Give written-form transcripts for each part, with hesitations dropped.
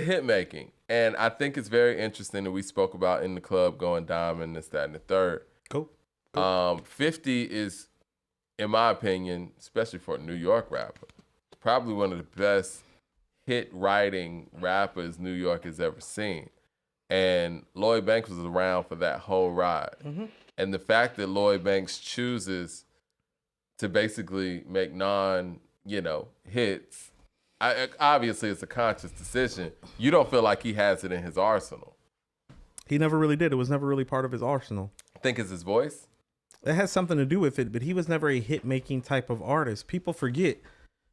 hit making. And I think it's very interesting that we spoke about in the club going diamond, this, that, and the third. Cool. 50 is, in my opinion, especially for a New York rapper, probably one of the best hit writing rappers New York has ever seen. And Lloyd Banks was around for that whole ride. Mm-hmm. And the fact that Lloyd Banks chooses to basically make hits, obviously it's a conscious decision. You don't feel like he has it in his arsenal. He never really did. It was never really part of his arsenal. I think it's his voice. It has something to do with it, but he was never a hit-making type of artist. People forget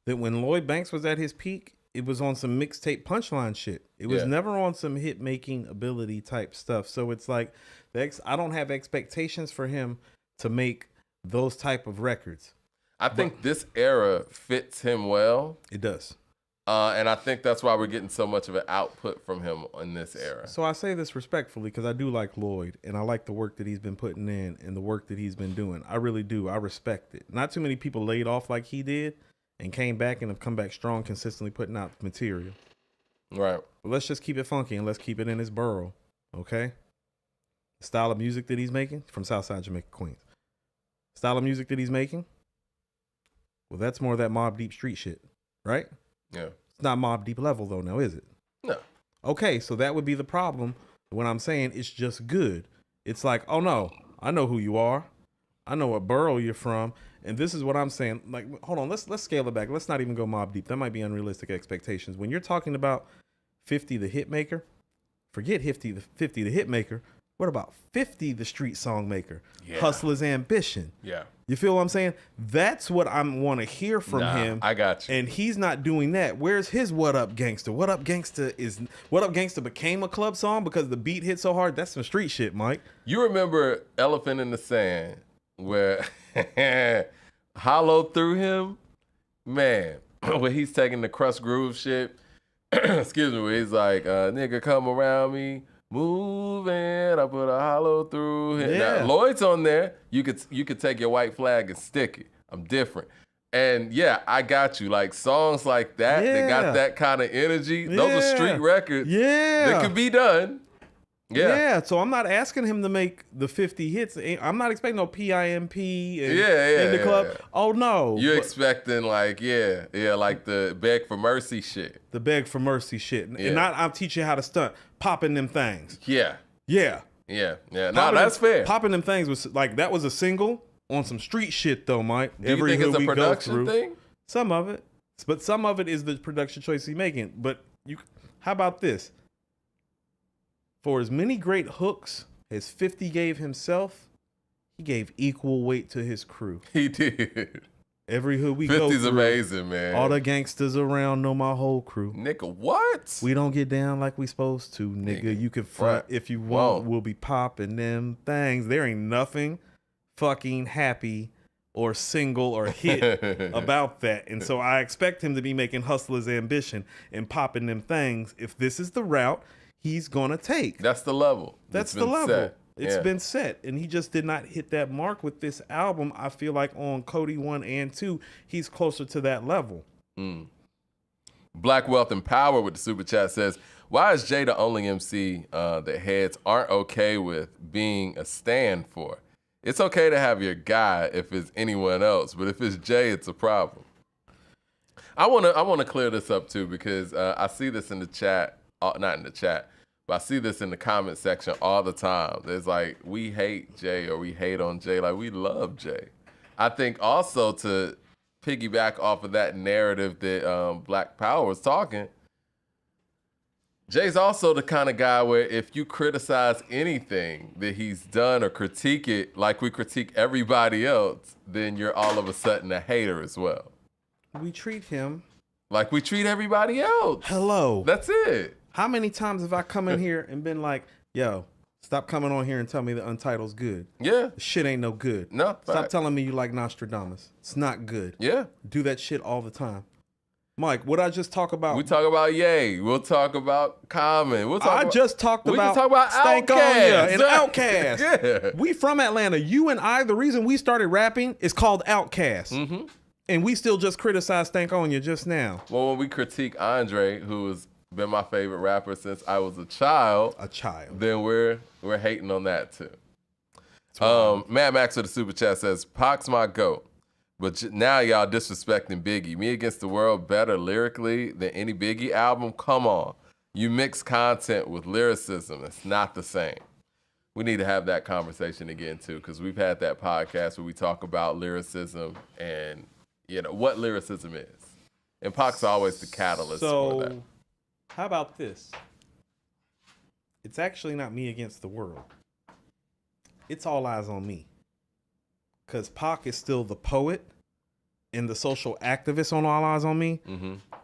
that when Lloyd Banks was at his peak, it was on some mixtape punchline shit. It was never on some hit-making ability type stuff. So it's like, I don't have expectations for him to make those type of records. I think this era fits him well. It does. And I think that's why we're getting so much of an output from him in this era. So I say this respectfully because I do like Lloyd, and I like the work that he's been putting in and the work that he's been doing. I really do. I respect it. Not too many people laid off like he did and came back and have come back strong, consistently putting out material. Right. But let's just keep it funky and let's keep it in his borough, okay? The style of music that he's making from Southside Jamaica, Queens. Style of music that he's making, well, that's more of that Mobb Deep street shit, right? Yeah. It's not Mobb Deep level though, now is it? No. Okay, so that would be the problem when I'm saying it's just good. It's like, oh no, I know who you are. I know what borough you're from. And this is what I'm saying. Like, hold on, let's scale it back. Let's not even go Mobb Deep. That might be unrealistic expectations. When you're talking about 50 the hit maker, forget 50 the hit maker. What about 50 the street song maker? Yeah. Hustler's Ambition. Yeah. You feel what I'm saying? That's what I want to hear from him. I got you. And he's not doing that. Where's his What Up Gangsta? What Up Gangsta became a club song because the beat hit so hard. That's some street shit, Mike. You remember Elephant in the Sand where Hollow through him? Man, where he's taking the Crust Groove shit. Excuse me, where he's like, nigga come around me. Moving, I put a hollow through him. Yeah. Now, Lloyd's on there. You could take your white flag and stick it. I'm different. And yeah, I got you. Like songs like that, they got that kind of energy. Those are street records. Yeah. That could be done. Yeah. Yeah. So I'm not asking him to make the 50 hits. I'm not expecting no PIMP in the club. Yeah. Oh no. You're expecting like, like the Beg for Mercy shit. The Beg for Mercy shit. And not I'll teach you how to stunt. Popping them things. Yeah. Yeah. Yeah. Yeah. No, that's fair. Popping them things was like, that was a single on some street shit though, Mike. Do you think it's a production thing? Some of it. But some of it is the production choice he's making. But how about this? For as many great hooks as 50 gave himself, he gave equal weight to his crew. He did. Every hood we go 50's through, amazing, man. all the gangsters around know my whole crew. Nigga, what? We don't get down like we supposed to, nigga. You can front if you want. We'll be popping them things. There ain't nothing fucking happy or single or hit about that. And so I expect him to be making Hustler's Ambition and popping them things if this is the route he's gonna take. That's the level. That's the level. It's been set, and he just did not hit that mark with this album. I feel like on Cody 1 and 2, he's closer to that level. Black Wealth and Power with the super chat says, why is Jay the only MC that heads aren't okay with being a stand for? It's okay to have your guy if it's anyone else, but if it's Jay, it's a problem. I wanna clear this up too, because I see this in the chat, not in the chat, but I see this in the comment section all the time. There's like, we hate Jay or we hate on Jay. Like, we love Jay. I think also to piggyback off of that narrative that Black Power was talking, Jay's also the kind of guy where if you criticize anything that he's done or critique it like we critique everybody else, then you're all of a sudden a hater as well. We treat him like we treat everybody else. Hello. That's it. How many times have I come in here and been like, yo, stop coming on here and tell me the Untitled's good. Yeah. The shit ain't no good. No. Stop telling me you like Nostradamus. It's not good. Yeah. Do that shit all the time. Mike, what I just talk about? We talk about Ye. We'll talk about Common. We just talked about Stank Outkast and Outkast. Yeah. We from Atlanta. You and I, the reason we started rapping is called Outkast. Mm-hmm. And we still just criticized Stankonia just now. Well, when we critique Andre, who was been my favorite rapper since I was a child. Then we're hating on that too. Mad Max with the super chat says, Pac's my GOAT. But now y'all disrespecting Biggie. Me Against the World better lyrically than any Biggie album? Come on. You mix content with lyricism. It's not the same. We need to have that conversation again, too, because we've had that podcast where we talk about lyricism and, what lyricism is. And Pac's always the catalyst for that. How about this? It's actually not Me Against the World. It's All Eyes on Me. Because Pac is still the poet and the social activist on All Eyes on Me,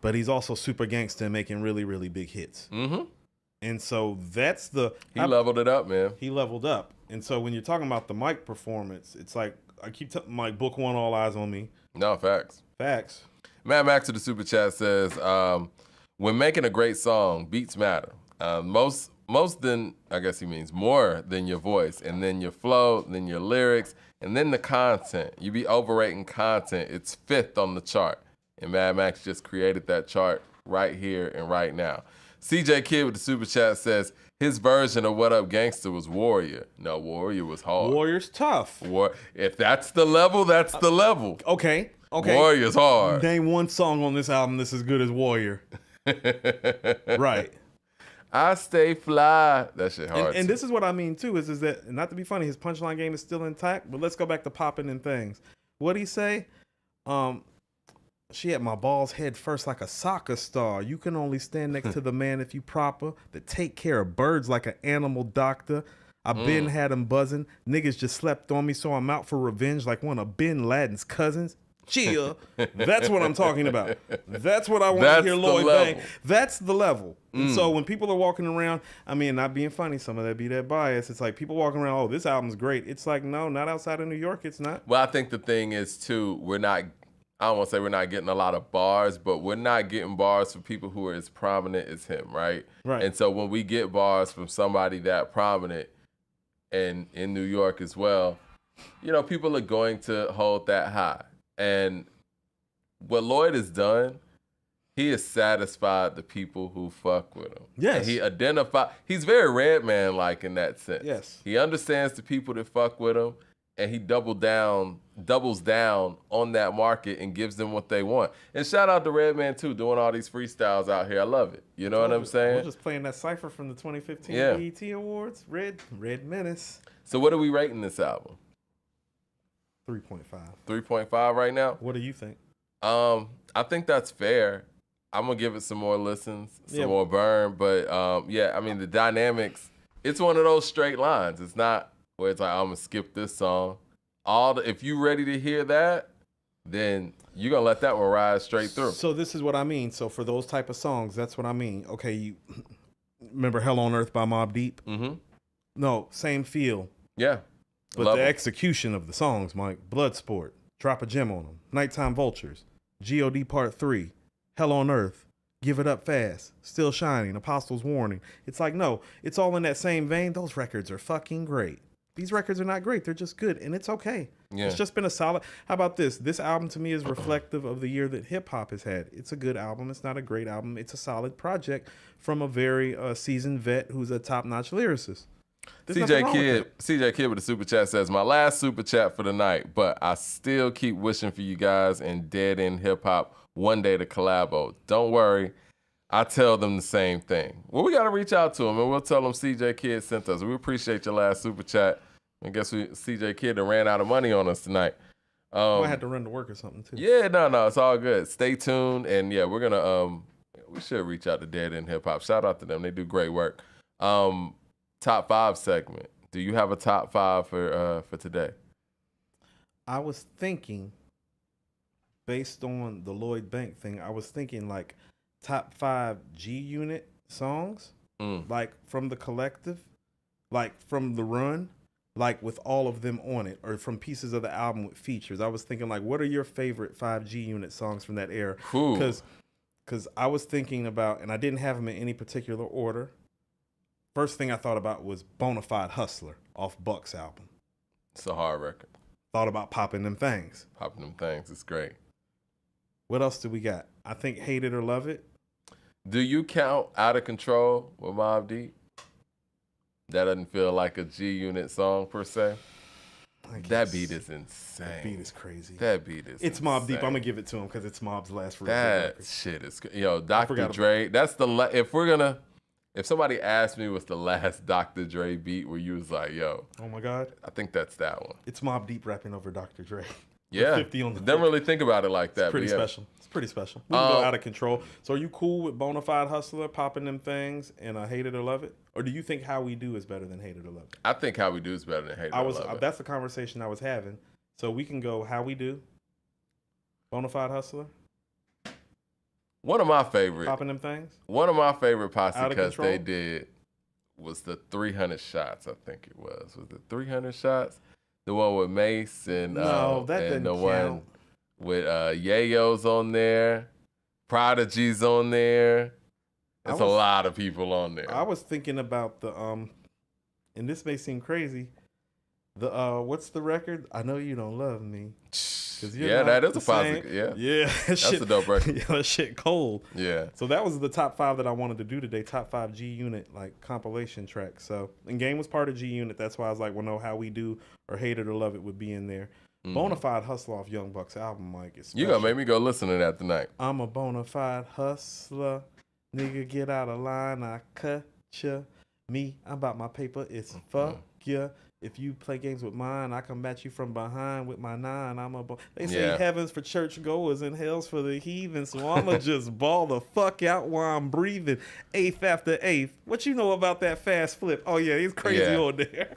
but he's also super gangster and making really, really big hits. And so that's he leveled it up, man. He leveled up. And so when you're talking about the mic performance, it's like, I keep telling Mike, book one, All Eyes on Me. No, facts. Facts. Mad Max to the super chat says, when making a great song, beats matter. Most than, I guess he means more than your voice, and then your flow, then your lyrics, and then the content. You be overrating content. It's 5th on the chart. And Mad Max just created that chart right here and right now. CJ Kid with the super chat says, his version of What Up Gangsta was Warrior. No, Warrior was hard. Warrior's tough. If that's the level, that's the level. Okay. Warrior's hard. Name one song on this album that's as good as Warrior. Right. I stay fly. That shit hard. And this is what I mean too, is that, not to be funny, his punchline game is still intact, but let's go back to popping and things. What'd he say? She had my balls head first like a soccer star. You can only stand next to the man if you proper. That take care of birds like an animal doctor. I been had him buzzing. Niggas just slept on me, so I'm out for revenge like one of Bin Laden's cousins. Chill. That's what I'm talking about. That's what I want to hear Lloyd Banks. That's the level. And so when people are walking around, I mean, not being funny, some of that be that bias. It's like people walking around, oh, this album's great. It's like, no, not outside of New York. It's not. Well, I think the thing is, too, I don't want to say we're not getting a lot of bars, but we're not getting bars from people who are as prominent as him, right? Right. And so when we get bars from somebody that prominent and in New York as well, people are going to hold that high. And what Lloyd has done, he has satisfied the people who fuck with him. Yes. And he's very Redman-like in that sense. Yes. He understands the people that fuck with him, and he doubles down on that market and gives them what they want. And shout out to Redman too, doing all these freestyles out here. I love it. You know what I'm saying? I was just playing that cipher from the 2015 BET Awards. Red Menace. So what are we rating this album? 3.5. 3.5 right now? What do you think? I think that's fair. I'm gonna give it some more listens, some more burn. But I mean the dynamics, it's one of those straight lines. It's not where it's like, I'm gonna skip this song. If you ready to hear that, then you're gonna let that one ride straight through. So this is what I mean. So for those type of songs, that's what I mean. Okay, you remember Hell on Earth by Mobb Deep? Mm-hmm. No, same feel. Yeah. But the execution of the songs, Mike, Bloodsport, Drop a Gem on Them, Nighttime Vultures, G.O.D. Part 3, Hell on Earth, Give It Up Fast, Still Shining, Apostles Warning. It's like, no, it's all in that same vein. Those records are fucking great. These records are not great. They're just good, and it's okay. Yeah. It's just been a solid. How about this? This album to me is reflective of the year that hip hop has had. It's a good album. It's not a great album. It's a solid project from a very seasoned vet who's a top-notch lyricist. CJ Kid with the super chat says, my last super chat for the night, but I still keep wishing for you guys and Dead End Hip Hop one day to collabo. Don't worry, I tell them the same thing. Well, we got to reach out to them, and we'll tell them CJ Kid sent us. We appreciate your last super chat. I guess CJ Kid ran out of money on us tonight. I had to run to work or something, too. Yeah, no, it's all good. Stay tuned, and yeah, we're going to, we should reach out to Dead End Hip Hop. Shout out to them. They do great work. Top 5 segment. Do you have a top 5 for today? I was thinking, based on the Lloyd Banks thing, I was thinking like top 5 G-Unit songs, like from the collective, like from the run, like with all of them on it, or from pieces of the album with features. I was thinking like, what are your favorite 5 G-Unit songs from that era? Because I was thinking about, and I didn't have them in any particular order. First thing I thought about was Bonafide Hustler off Buck's album. It's a hard record. Thought about Popping Them Things. Popping Them Things, it's great. What else do we got? I think Hate It or Love It. Do you count Out of Control with Mobb Deep? That doesn't feel like a G Unit song per se. That beat is insane. That beat is crazy. That beat is It's insane. Mobb Deep. I'm gonna give it to him because it's Mobb's last real That record. shit is Dr. Dre. That's the if somebody asked me what's the last Dr. Dre beat where you was like, yo, oh my god, I think that's that one. It's Mobb Deep rapping over Dr. Dre. Yeah, 50 on the don't really think about it like that. It's pretty special. It's pretty special. We can go Out of Control. So are you cool with Bonafide Hustler popping them things and Hate It or Love It? Or do you think How We Do is better than Hate It or Love It? I think How We Do is better than Hate It or Love It. That's the conversation I was having. So we can go How We Do, Bonafide Hustler. One of my favorite Popping them things. One of my favorite posse Out of cuts Control? they did was the 300 shots. I think it was. Was it 300 shots? The one with Mace and No, that and didn't the count. one with Yayo's on there, Prodigy's on there. There's a lot of people on there. I was thinking about the and this may seem crazy. The what's the record? I Know You Don't Love Me. Yeah, that is a posse. Yeah, that's a dope record. Yeah, that shit cold. Yeah. So that was the top 5 that I wanted to do today. Top 5 G Unit like compilation tracks. So and Game was part of G Unit. That's why I was like, well, no, How We Do or Hate It or Love It would be in there. Bonafide Hustler off Young Buck's album, like it's You gonna make me go listen to that tonight. I'm a bona fide hustler. Nigga, get out of line. I cut ya. Me, I'm about my paper. It's fuck ya. If you play games with mine, I come at you from behind with my 9. They say heaven's for church goers and hell's for the heathen. So I'ma just ball the fuck out while I'm breathing. Eighth after eighth. What you know about that fast flip? Oh yeah, he's crazy on there.